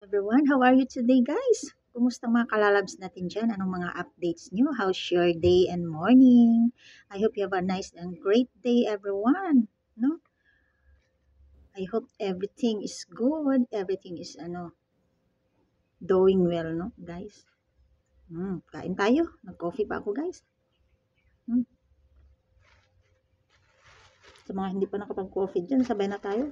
Everyone, how are you today, guys? Kumusta mga kalalabs natin dyan? Anong mga updates nyo? How's your day and morning? I hope you have a nice and great day, everyone. No? I hope everything is good. Everything is doing well, no, guys? Kain tayo. Nag-coffee pa ako, guys. Sa mga hindi pa nakapag-coffee dyan, sabay na tayo.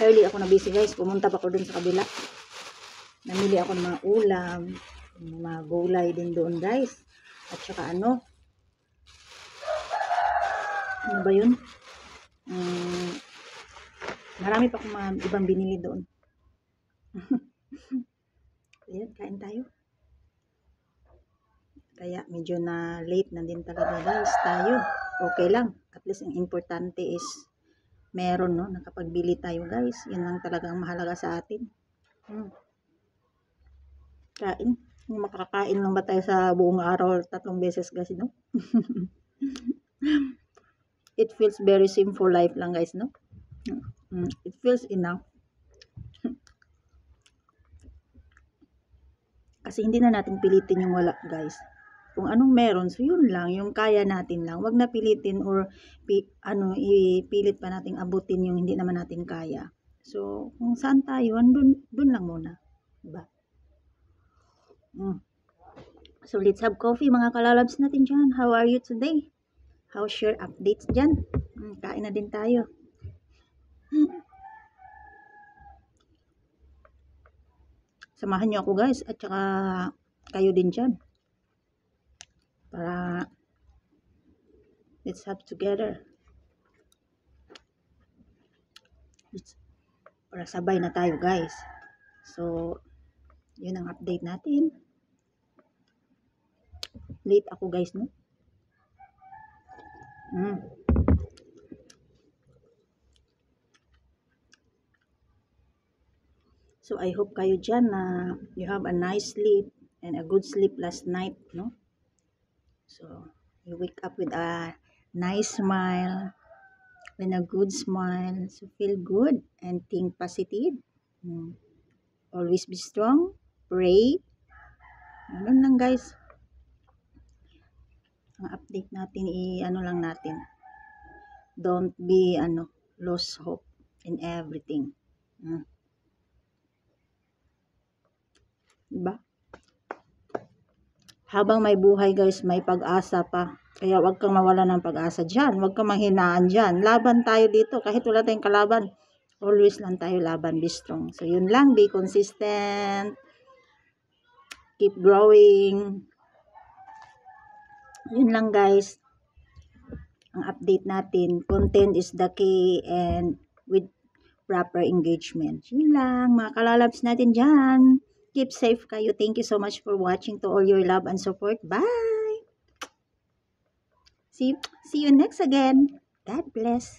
Early ako na busy, guys. Pumunta pa ako dun sa kabila. Namili ako ng mga ulam, mga gulay din doon, guys. At saka ano ba yun? Marami pa akong mga ibang binili doon. Ayan, kain tayo. Kaya medyo na late na din talaga, guys, tayo. Okay lang. At least ang importante is meron, no? Nakapagbili tayo, guys. Yun lang talagang mahalaga sa atin. Kain. Makakakain lang ba tayo sa buong araw 3 beses, guys, no? It feels very simple life lang, guys, no? It feels enough. Kasi hindi na natin pilitin yung wala, guys. Kung anong meron, so yun lang, yung kaya natin lang. Wag na pilitin or ipilit pa nating abutin yung hindi naman natin kaya. So, kung saan tayo, dun lang muna. Diba? So, let's have coffee, mga kalalabs natin dyan. How are you today? How's your updates dyan? Kain na din tayo. Samahan nyo ako, guys, at saka kayo din dyan. Para let's have together. Para sabay na tayo, guys. So, yun ang update natin. Late ako, guys, no? So, I hope kayo dyan na you have a nice sleep and a good sleep last night, no? So, you wake up with a nice smile and a good smile. So, feel good and think positive. Always be strong. Pray. Ganun lang, guys. Ang update natin, lang natin. Don't be, lose hope in everything. Diba? Habang may buhay, guys, may pag-asa pa. Kaya wag kang mawala ng pag-asa dyan. Wag kang manghinaan dyan. Laban tayo dito. Kahit wala tayong kalaban, always lang tayo laban. Be strong. So, yun lang. Be consistent. Keep growing. Yun lang, guys. Ang update natin. Content is the key and with proper engagement. Yun lang. Mga kalalabs natin dyan. Keep safe kayo. Thank you so much for watching, to all your love and support. Bye! See you next again. God bless.